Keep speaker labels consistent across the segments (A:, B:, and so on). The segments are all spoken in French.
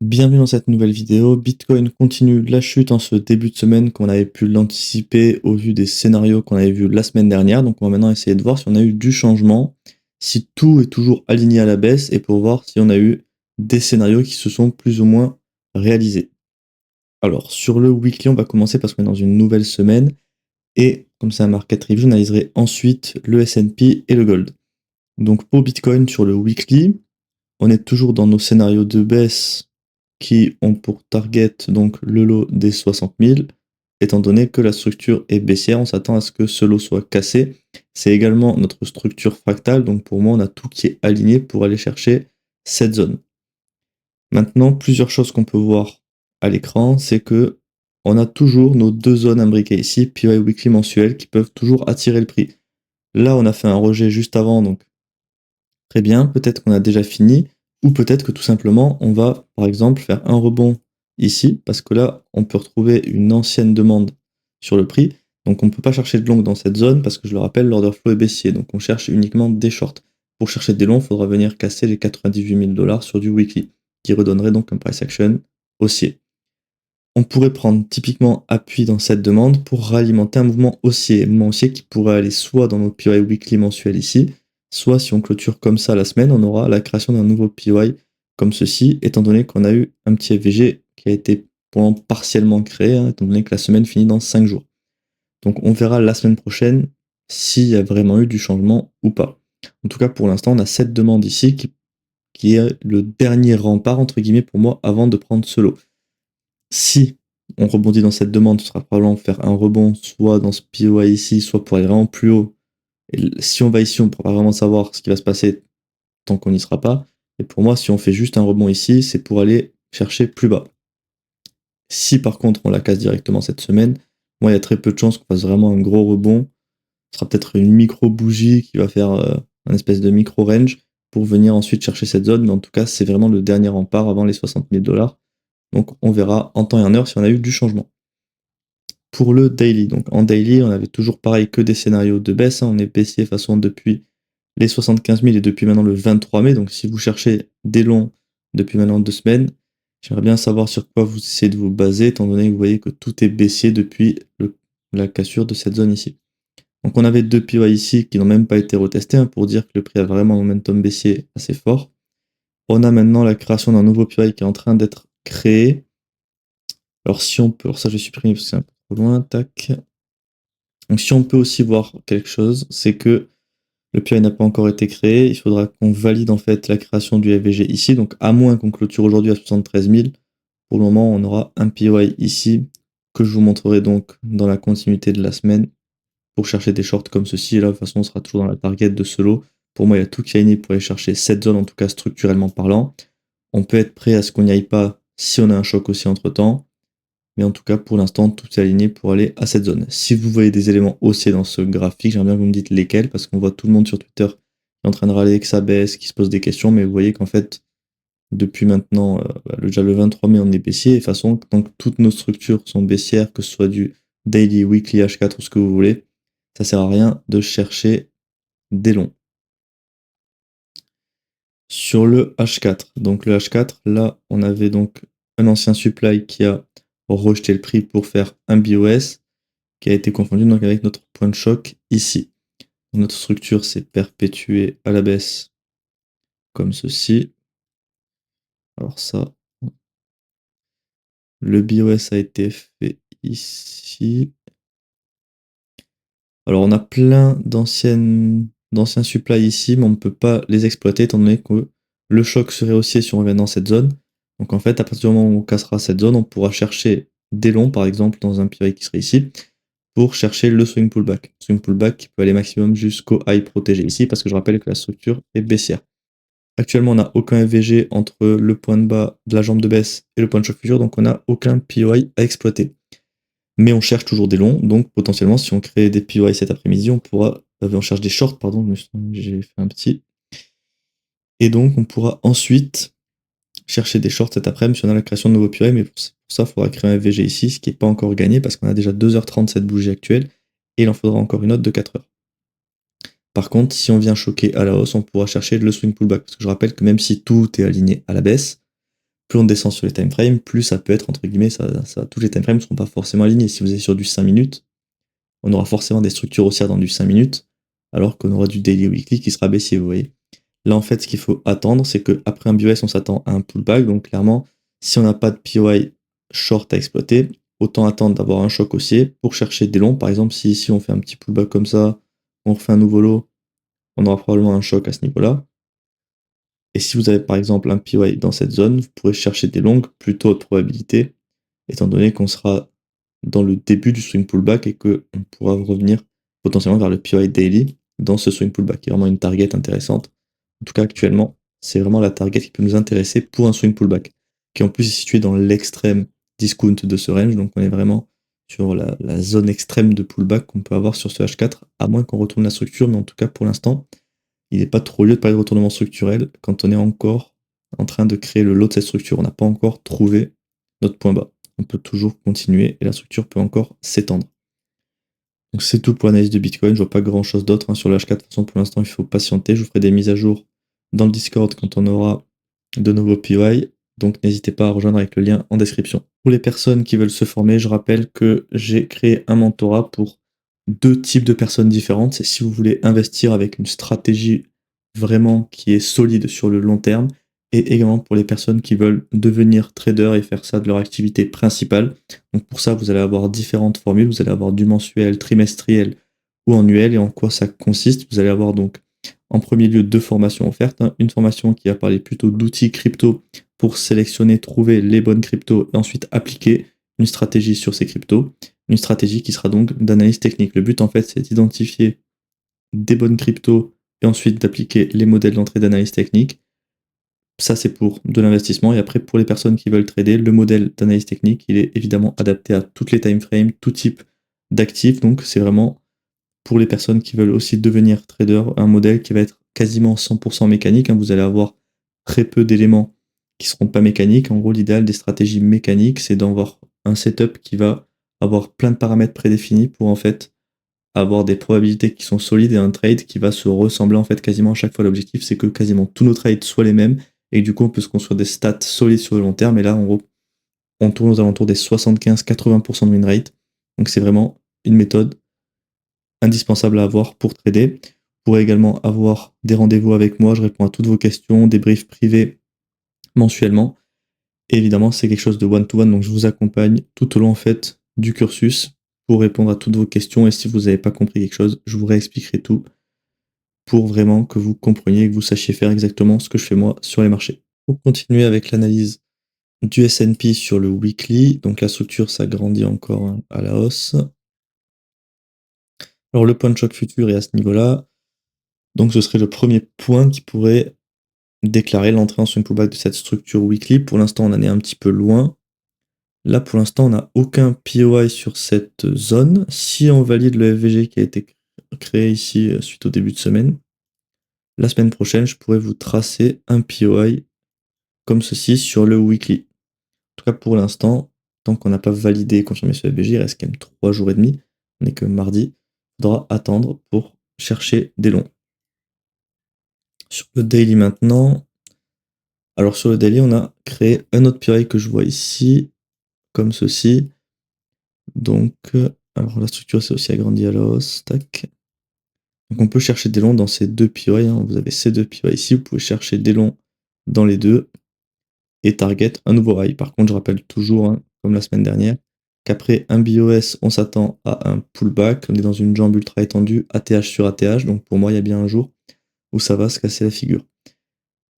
A: Bienvenue dans cette nouvelle vidéo. Bitcoin continue la chute en ce début de semaine qu'on avait pu l'anticiper au vu des scénarios qu'on avait vus la semaine dernière. Donc on va maintenant essayer de voir si on a eu du changement, si tout est toujours aligné à la baisse et pour voir si on a eu des scénarios qui se sont plus ou moins réalisés. Alors sur le weekly, on va commencer parce qu'on est dans une nouvelle semaine et comme c'est un market review, j'analyserai ensuite le S&P et le gold. Donc pour Bitcoin sur le weekly, on est toujours dans nos scénarios de baisse qui ont pour target donc le lot des 60 000. Étant donné que la structure est baissière, on s'attend à ce que ce lot soit cassé. C'est également notre structure fractale, donc pour moi on a tout qui est aligné pour aller chercher cette zone. Maintenant, plusieurs choses qu'on peut voir à l'écran, c'est que on a toujours nos deux zones imbriquées ici, PY Weekly mensuel, qui peuvent toujours attirer le prix. Là, on a fait un rejet juste avant, donc très bien, peut-être qu'on a déjà fini, ou peut-être que tout simplement, on va, par exemple, faire un rebond ici, parce que là, on peut retrouver une ancienne demande sur le prix, donc on ne peut pas chercher de long dans cette zone, parce que je le rappelle, l'order flow est baissier, donc on cherche uniquement des shorts. Pour chercher des longs, il faudra venir casser les 98 000 $ sur du weekly, qui redonnerait donc un price action haussier. On pourrait prendre typiquement appui dans cette demande pour ralimenter un mouvement haussier qui pourrait aller soit dans notre PY weekly mensuel ici, soit si on clôture comme ça la semaine, on aura la création d'un nouveau PY comme ceci, étant donné qu'on a eu un petit FVG qui a été partiellement créé, étant donné que la semaine finit dans 5 jours. Donc on verra la semaine prochaine s'il y a vraiment eu du changement ou pas. En tout cas, pour l'instant, on a cette demande ici qui est le dernier rempart, entre guillemets, pour moi, avant de prendre ce lot. Si on rebondit dans cette demande, ce sera probablement faire un rebond soit dans ce POI ici, soit pour aller vraiment plus haut. Et si on va ici, on ne pourra pas vraiment savoir ce qui va se passer tant qu'on n'y sera pas. Et pour moi, si on fait juste un rebond ici, c'est pour aller chercher plus bas. Si par contre on la casse directement cette semaine, moi il y a très peu de chances qu'on fasse vraiment un gros rebond. Ce sera peut-être une micro bougie qui va faire un espèce de micro range pour venir ensuite chercher cette zone. Mais en tout cas, c'est vraiment le dernier rempart avant les 60 000 $. Donc on verra en temps et en heure si on a eu du changement. Pour le daily, donc en daily, on avait toujours pareil que des scénarios de baisse. On est baissier de toute façon depuis les 75 000 et depuis maintenant le 23 mai. Donc si vous cherchez des longs depuis maintenant 2 semaines, j'aimerais bien savoir sur quoi vous essayez de vous baser, étant donné que vous voyez que tout est baissier depuis la cassure de cette zone ici. Donc on avait deux PY ici qui n'ont même pas été retestés pour dire que le prix a vraiment un momentum baissier assez fort. On a maintenant la création d'un nouveau PY qui est en train d'être créé. Alors si on peut, alors ça je vais supprimer parce que c'est un peu trop loin, tac. Donc si on peut aussi voir quelque chose, c'est que le PI n'a pas encore été créé, il faudra qu'on valide en fait la création du FVG ici, donc à moins qu'on clôture aujourd'hui à 73 000, pour le moment on aura un PY ici, que je vous montrerai donc dans la continuité de la semaine, pour chercher des shorts comme ceci, et là de toute façon on sera toujours dans la target de ce lot. Pour moi il y a tout qui est aligné pour aller chercher cette zone, en tout cas structurellement parlant. On peut être prêt à ce qu'on n'y aille pas si on a un choc aussi entre temps. Mais en tout cas, pour l'instant, tout est aligné pour aller à cette zone. Si vous voyez des éléments haussiers dans ce graphique, j'aimerais bien que vous me dites lesquels, parce qu'on voit tout le monde sur Twitter qui est en train de râler que ça baisse, qui se pose des questions, mais vous voyez qu'en fait, depuis maintenant, déjà le 23 mai, on est baissier, et de toute façon, tant que toutes nos structures sont baissières, que ce soit du daily, weekly, H4 ou ce que vous voulez, ça sert à rien de chercher des longs. Sur le H4, donc le H4, là, on avait donc un ancien supply qui a rejeté le prix pour faire un BOS, qui a été confondu donc avec notre point de choc ici. Notre structure s'est perpétuée à la baisse comme ceci. Alors ça, le BOS a été fait ici. Alors on a plein d'anciens supply ici, mais on ne peut pas les exploiter étant donné que le choc serait haussier si on revient dans cette zone. Donc en fait, à partir du moment où on cassera cette zone, on pourra chercher des longs, par exemple, dans un PY qui serait ici, pour chercher le swing pullback. Swing pullback qui peut aller maximum jusqu'au high protégé ici, parce que je rappelle que la structure est baissière. Actuellement, on n'a aucun FVG entre le point de bas de la jambe de baisse et le point de choc futur, donc on n'a aucun POI à exploiter. Mais on cherche toujours des longs, donc potentiellement, si on crée des POI cet après-midi, on pourra. On cherche des shorts, pardon, j'ai fait un petit. Et donc, on pourra ensuite chercher des shorts cet après-midi si on a la création de nouveaux POI, mais pour ça, il faudra créer un FVG ici, ce qui n'est pas encore gagné parce qu'on a déjà 2h30 cette bougie actuelle, et il en faudra encore une autre de 4 heures. Par contre, si on vient choquer à la hausse, on pourra chercher le swing pullback, parce que je rappelle que même si tout est aligné à la baisse, plus on descend sur les time frames, plus ça peut être, entre guillemets, tous les time frames ne seront pas forcément alignés. Si vous êtes sur du 5 minutes, on aura forcément des structures haussières dans du 5 minutes, alors qu'on aura du daily weekly qui sera baissier, vous voyez. Là, en fait, ce qu'il faut attendre, c'est qu'après un BOS, on s'attend à un pullback. Donc, clairement, si on n'a pas de POI short à exploiter, autant attendre d'avoir un choc haussier pour chercher des longs. Par exemple, si ici on fait un petit pullback comme ça, on refait un nouveau lot, on aura probablement un choc à ce niveau-là. Et si vous avez par exemple un POI dans cette zone, vous pourrez chercher des longues, plutôt haute probabilité, étant donné qu'on sera dans le début du swing pullback et qu'on pourra revenir potentiellement vers le POI daily dans ce swing pullback, qui est vraiment une target intéressante. En tout cas, actuellement, c'est vraiment la target qui peut nous intéresser pour un swing pullback, qui en plus est situé dans l'extrême discount de ce range, donc on est vraiment sur la zone extrême de pullback qu'on peut avoir sur ce H4, à moins qu'on retourne la structure, mais en tout cas pour l'instant, il n'est pas trop lieu de parler de retournement structurel quand on est encore en train de créer le lot de cette structure. On n'a pas encore trouvé notre point bas. On peut toujours continuer et la structure peut encore s'étendre. Donc c'est tout pour l'analyse de Bitcoin. Je vois pas grand chose d'autre sur le H4. De toute façon, pour l'instant, il faut patienter. Je vous ferai des mises à jour dans le Discord quand on aura de nouveaux POI. Donc n'hésitez pas à rejoindre avec le lien en description. Pour les personnes qui veulent se former, je rappelle que j'ai créé un mentorat pour 2 types de personnes différentes. C'est si vous voulez investir avec une stratégie vraiment qui est solide sur le long terme, et également pour les personnes qui veulent devenir trader et faire ça de leur activité principale. Donc pour ça, vous allez avoir différentes formules. Vous allez avoir du mensuel, trimestriel ou annuel. Et en quoi ça consiste? Vous allez avoir donc en premier lieu 2 formations offertes. Une formation qui va parler plutôt d'outils crypto pour sélectionner, trouver les bonnes cryptos et ensuite appliquer une stratégie sur ces cryptos. Une stratégie qui sera donc d'analyse technique. Le but en fait, c'est d'identifier des bonnes cryptos et ensuite d'appliquer les modèles d'entrée d'analyse technique. Ça, c'est pour de l'investissement. Et après, pour les personnes qui veulent trader, le modèle d'analyse technique, il est évidemment adapté à toutes les time frames, tout type d'actifs. Donc, c'est vraiment pour les personnes qui veulent aussi devenir trader, un modèle qui va être quasiment 100% mécanique. Vous allez avoir très peu d'éléments qui ne seront pas mécaniques. En gros, l'idéal des stratégies mécaniques, c'est d'avoir un setup qui va avoir plein de paramètres prédéfinis pour en fait avoir des probabilités qui sont solides et un trade qui va se ressembler en fait quasiment à chaque fois. L'objectif, c'est que quasiment tous nos trades soient les mêmes et du coup, on peut se construire des stats solides sur le long terme. Et là, en gros, on tourne aux alentours des 75-80% de win rate. Donc, c'est vraiment une méthode indispensable à avoir pour trader. Vous pourrez également avoir des rendez-vous avec moi. Je réponds à toutes vos questions, des briefs privés mensuellement. Et évidemment, c'est quelque chose de one-to-one. Donc, je vous accompagne tout au long en fait du cursus pour répondre à toutes vos questions. Et si vous n'avez pas compris quelque chose, je vous réexpliquerai tout pour vraiment que vous compreniez et que vous sachiez faire exactement ce que je fais moi sur les marchés. Pour continuer avec l'analyse du S&P sur le weekly, donc la structure s'agrandit encore à la hausse. Alors le point de choc futur est à ce niveau-là, donc ce serait le premier point qui pourrait déclarer l'entrée en swing pullback de cette structure weekly. Pour l'instant, on en est un petit peu loin. Là, pour l'instant, on n'a aucun POI sur cette zone. Si on valide le FVG qui a été créé ici suite au début de semaine, la semaine prochaine, je pourrais vous tracer un POI comme ceci sur le weekly. En tout cas, pour l'instant, tant qu'on n'a pas validé et confirmé ce FVG, il reste quand même 3 jours et demi. On n'est que mardi. Il faudra attendre pour chercher des longs. Sur le daily maintenant, alors sur le daily, on a créé un autre POI que je vois ici, comme ceci. Donc, alors la structure s'est aussi agrandie à la hausse. Tac. Donc on peut chercher des longs dans ces 2 POI. Vous avez ces 2 POI ici, vous pouvez chercher des longs dans les deux et target un nouveau high. Par contre, je rappelle toujours, comme la semaine dernière, qu'après un BOS, on s'attend à un pullback. On est dans une jambe ultra étendue, ATH sur ATH. Donc pour moi, il y a bien un jour où ça va se casser la figure.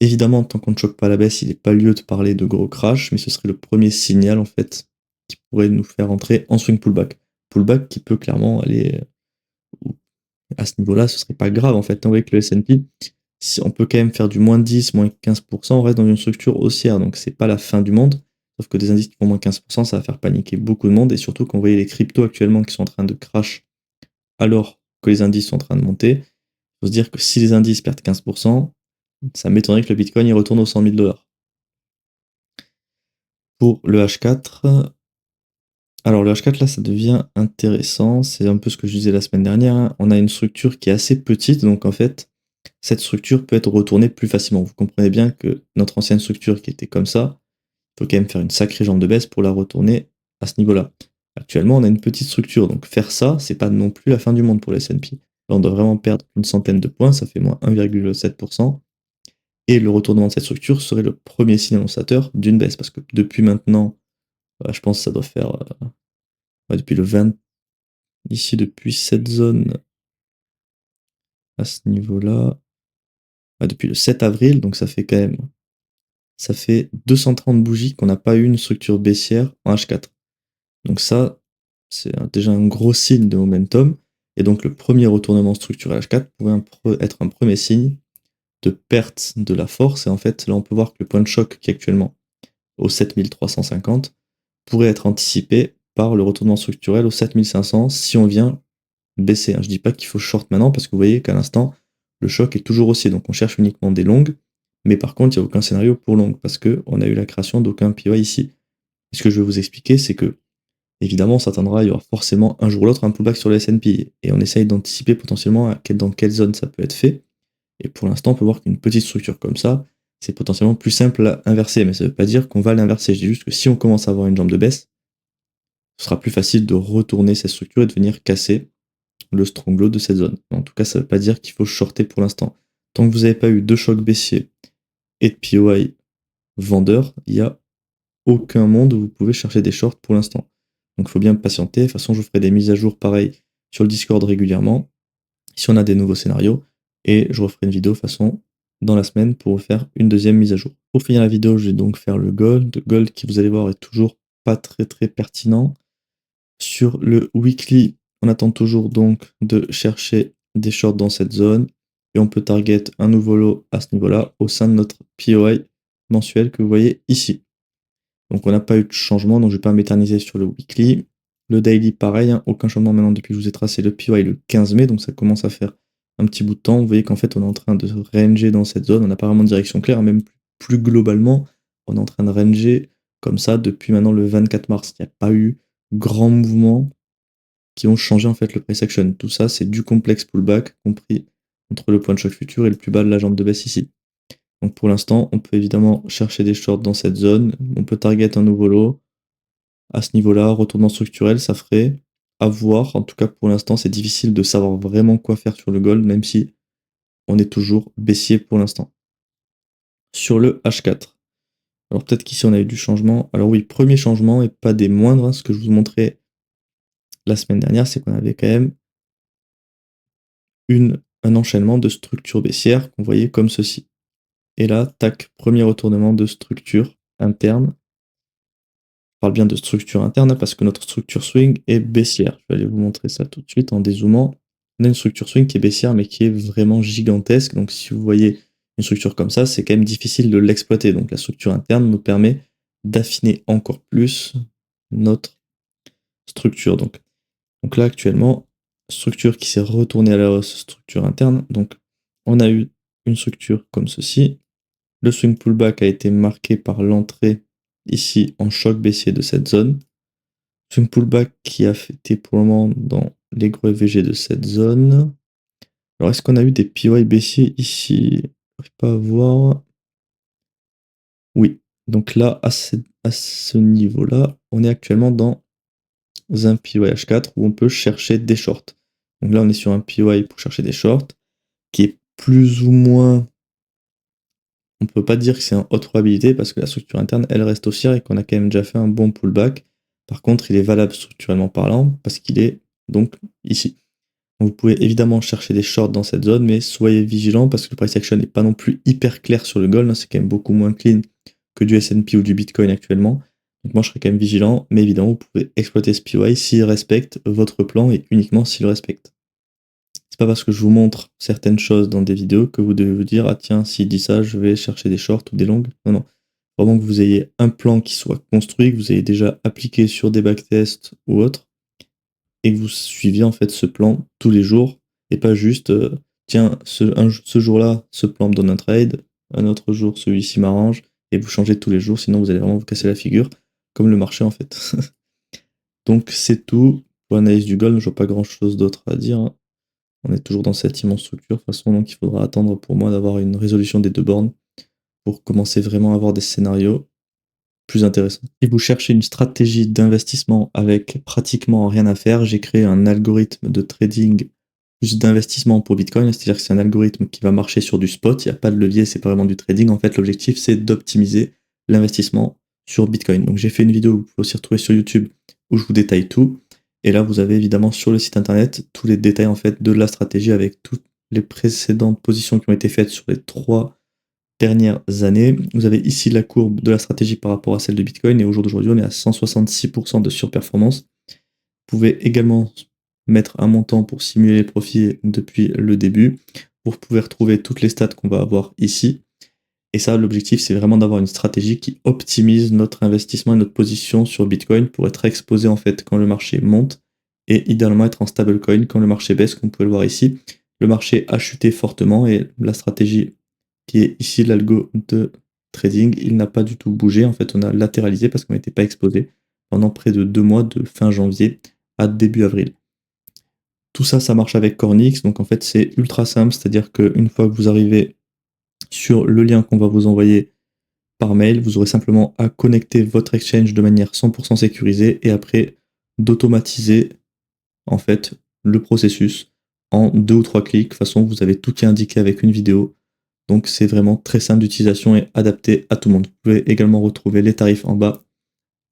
A: Évidemment, tant qu'on ne choque pas la baisse, il n'est pas lieu de parler de gros crash, mais ce serait le premier signal en fait qui pourrait nous faire entrer en swing pullback. Pullback qui peut clairement aller à ce niveau-là, ce serait pas grave en fait. On voit que le S&P, si on peut quand même faire du moins 10, moins 15%, on reste dans une structure haussière, donc c'est pas la fin du monde. Sauf que des indices qui font moins 15%, ça va faire paniquer beaucoup de monde, et surtout quand vous voyez les cryptos actuellement qui sont en train de crash alors que les indices sont en train de monter, il faut se dire que si les indices perdent 15%, ça m'étonnerait que le Bitcoin y retourne aux 100 000 $. Pour le H4, alors le H4 là ça devient intéressant, c'est un peu ce que je disais la semaine dernière, on a une structure qui est assez petite, donc en fait cette structure peut être retournée plus facilement. Vous comprenez bien que notre ancienne structure qui était comme ça, faut quand même faire une sacrée jambe de baisse pour la retourner à ce niveau-là. Actuellement, on a une petite structure, donc faire ça, c'est pas non plus la fin du monde pour le S&P. Là, on doit vraiment perdre une centaine de points, ça fait moins 1,7%. Et le retournement de cette structure serait le premier signe annonçateur d'une baisse, parce que depuis maintenant, je pense que ça doit faire depuis le 20, ici depuis cette zone à ce niveau-là, depuis le 7 avril, donc ça fait 230 bougies qu'on n'a pas eu une structure baissière en H4. Donc ça, c'est déjà un gros signe de momentum. Et donc le premier retournement structurel H4 pourrait être un premier signe de perte de la force. Et en fait, là, on peut voir que le point de choc qui est actuellement au 7350 pourrait être anticipé par le retournement structurel au 7500 si on vient baisser. Je dis pas qu'il faut short maintenant parce que vous voyez qu'à l'instant, le choc est toujours haussier. Donc on cherche uniquement des longues. Mais par contre, il n'y a aucun scénario pour longue parce qu'on a eu la création d'aucun PY ici. Et ce que je vais vous expliquer, c'est que évidemment, on s'attendra, il y aura forcément un jour ou l'autre un pullback sur le S&P. Et on essaye d'anticiper potentiellement dans quelle zone ça peut être fait. Et pour l'instant, on peut voir qu'une petite structure comme ça, c'est potentiellement plus simple à inverser. Mais ça ne veut pas dire qu'on va l'inverser. Je dis juste que si on commence à avoir une jambe de baisse, ce sera plus facile de retourner cette structure et de venir casser le strong low de cette zone. En tout cas, ça ne veut pas dire qu'il faut shorter pour l'instant. Tant que vous n'avez pas eu de choc baissier et de POI vendeur, il n'y a aucun monde où vous pouvez chercher des shorts pour l'instant. Donc il faut bien patienter. De toute façon, je vous ferai des mises à jour pareil sur le Discord régulièrement, si on a des nouveaux scénarios, et je referai une vidéo de façon dans la semaine pour vous faire une deuxième mise à jour. Pour finir la vidéo, je vais donc faire le gold. Le gold qui, vous allez voir, est toujours pas très pertinent. Sur le weekly, on attend toujours donc de chercher des shorts dans cette zone, et on peut target un nouveau lot à ce niveau-là au sein de notre POI mensuel que vous voyez ici. Donc on n'a pas eu de changement, donc je ne vais pas m'éterniser sur le weekly. Le daily, pareil, hein, aucun changement maintenant depuis que je vous ai tracé le PY le 15 mai, donc ça commence à faire un petit bout de temps. Vous voyez qu'en fait on est en train de ranger dans cette zone, on n'a pas vraiment de direction claire, hein, même plus globalement, on est en train de ranger comme ça depuis maintenant le 24 mars. Il n'y a pas eu grand mouvement qui ont changé en fait le price action. Tout ça, c'est du complexe pullback, compris entre le point de choc futur et le plus bas de la jambe de baisse ici. Donc pour l'instant, on peut évidemment chercher des shorts dans cette zone. On peut target un nouveau lot. À ce niveau-là, retournement structurel, ça ferait à voir. En tout cas, pour l'instant, c'est difficile de savoir vraiment quoi faire sur le gold, même si on est toujours baissier pour l'instant. Sur le H4. Alors peut-être qu'ici, on a eu du changement. Alors oui, premier changement, et pas des moindres. Hein, ce que je vous montrais la semaine dernière, c'est qu'on avait quand même un enchaînement de structures baissières qu'on voyait comme ceci. Et là, tac, premier retournement de structure interne. Je parle bien de structure interne parce que notre structure swing est baissière. Je vais aller vous montrer ça tout de suite en dézoomant. On a une structure swing qui est baissière mais qui est vraiment gigantesque. Donc si vous voyez une structure comme ça, c'est quand même difficile de l'exploiter. Donc la structure interne nous permet d'affiner encore plus notre structure. Donc là actuellement, structure qui s'est retournée à la hausse, structure interne. Donc on a eu une structure comme ceci. Le swing pullback a été marqué par l'entrée ici en choc baissier de cette zone. Swing pullback qui a été pour le moment dans les gros EVG de cette zone. Alors est-ce qu'on a eu des PY baissiers ici? Je n'arrive pas à voir. Oui. Donc là, à ce niveau-là, on est actuellement dans un PY H4 où on peut chercher des shorts. Donc là, on est sur un PY pour chercher des shorts qui est plus ou moins. On ne peut pas dire que c'est en haute probabilité parce que la structure interne, elle reste haussière et qu'on a quand même déjà fait un bon pullback. Par contre, il est valable structurellement parlant parce qu'il est donc ici. Donc vous pouvez évidemment chercher des shorts dans cette zone, mais soyez vigilants parce que le price action n'est pas non plus hyper clair sur le gold. Hein, c'est quand même beaucoup moins clean que du S&P ou du Bitcoin actuellement. Donc moi, je serais quand même vigilant, mais évidemment, vous pouvez exploiter ce PY s'il respecte votre plan et uniquement s'il le respecte. C'est pas parce que je vous montre certaines choses dans des vidéos que vous devez vous dire ah tiens, s'il dit ça, je vais chercher des shorts ou des longues. Non, non. Vraiment que vous ayez un plan qui soit construit, que vous ayez déjà appliqué sur des backtests ou autres, et que vous suiviez en fait ce plan tous les jours, et pas juste tiens, ce jour-là, ce plan me donne un trade, un autre jour, celui-ci m'arrange, et vous changez tous les jours, sinon vous allez vraiment vous casser la figure, comme le marché en fait. Donc c'est tout pour l'analyse du gold, je vois pas grand-chose d'autre à dire. Hein. On est toujours dans cette immense structure, de toute façon, donc il faudra attendre pour moi d'avoir une résolution des deux bornes pour commencer vraiment à avoir des scénarios plus intéressant. Si vous cherchez une stratégie d'investissement avec pratiquement rien à faire, j'ai créé un algorithme de trading plus d'investissement pour Bitcoin, c'est-à-dire que c'est un algorithme qui va marcher sur du spot, il n'y a pas de levier, c'est pas vraiment du trading. En fait, l'objectif, c'est d'optimiser l'investissement sur Bitcoin. Donc j'ai fait une vidéo, vous pouvez aussi retrouver sur YouTube, où je vous détaille tout. Et là, vous avez évidemment sur le site internet tous les détails en fait de la stratégie avec toutes les précédentes positions qui ont été faites sur les 3 dernières années. Vous avez ici la courbe de la stratégie par rapport à celle de Bitcoin, et au jour d'aujourd'hui, on est à 166% de surperformance. Vous pouvez également mettre un montant pour simuler les profits depuis le début. Vous pouvez retrouver toutes les stats qu'on va avoir ici. Et ça, l'objectif, c'est vraiment d'avoir une stratégie qui optimise notre investissement et notre position sur Bitcoin pour être exposé en fait quand le marché monte et idéalement être en stablecoin quand le marché baisse, comme vous pouvez le voir ici. Le marché a chuté fortement et la stratégie qui est ici l'algo de trading, il n'a pas du tout bougé. En fait, on a latéralisé parce qu'on n'était pas exposé pendant près de 2 mois, de fin janvier à début avril. Tout ça, ça marche avec Cornix. Donc en fait, c'est ultra simple, c'est-à-dire qu'une fois que vous arrivez sur le lien qu'on va vous envoyer par mail, vous aurez simplement à connecter votre exchange de manière 100% sécurisée et après d'automatiser en fait le processus en 2 ou 3 clics. De toute façon, vous avez tout qui est indiqué avec une vidéo. Donc c'est vraiment très simple d'utilisation et adapté à tout le monde. Vous pouvez également retrouver les tarifs en bas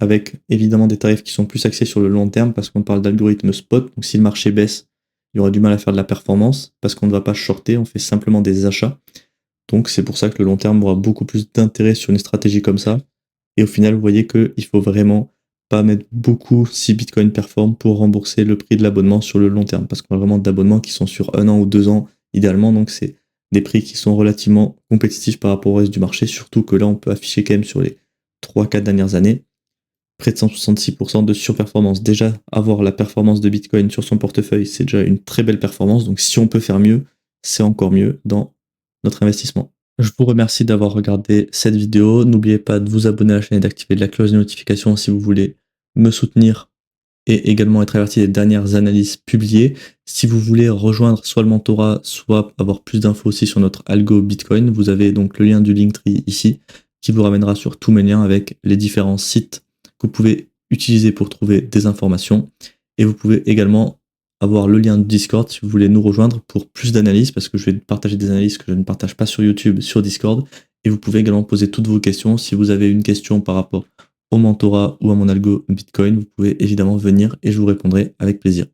A: avec évidemment des tarifs qui sont plus axés sur le long terme parce qu'on parle d'algorithme spot. Donc si le marché baisse, il y aura du mal à faire de la performance parce qu'on ne va pas shorter, on fait simplement des achats. Donc c'est pour ça que le long terme aura beaucoup plus d'intérêt sur une stratégie comme ça. Et au final, vous voyez qu'il faut vraiment pas mettre beaucoup si Bitcoin performe pour rembourser le prix de l'abonnement sur le long terme. Parce qu'on a vraiment d'abonnements qui sont sur 1 an ou 2 ans idéalement. Donc c'est des prix qui sont relativement compétitifs par rapport au reste du marché. Surtout que là, on peut afficher quand même sur les 3-4 dernières années près de 166% de surperformance. Déjà, avoir la performance de Bitcoin sur son portefeuille, c'est déjà une très belle performance. Donc si on peut faire mieux, c'est encore mieux dans notre investissement. Je vous remercie d'avoir regardé cette vidéo. N'oubliez pas de vous abonner à la chaîne et d'activer la cloche de notification si vous voulez me soutenir et également être averti des dernières analyses publiées. Si vous voulez rejoindre soit le mentorat, soit avoir plus d'infos aussi sur notre algo Bitcoin, vous avez donc le lien du Linktree ici qui vous ramènera sur tous mes liens avec les différents sites que vous pouvez utiliser pour trouver des informations. Et vous pouvez également avoir le lien de Discord si vous voulez nous rejoindre pour plus d'analyses, parce que je vais partager des analyses que je ne partage pas sur YouTube, sur Discord. Et vous pouvez également poser toutes vos questions. Si vous avez une question par rapport au mentorat ou à mon algo Bitcoin, vous pouvez évidemment venir et je vous répondrai avec plaisir.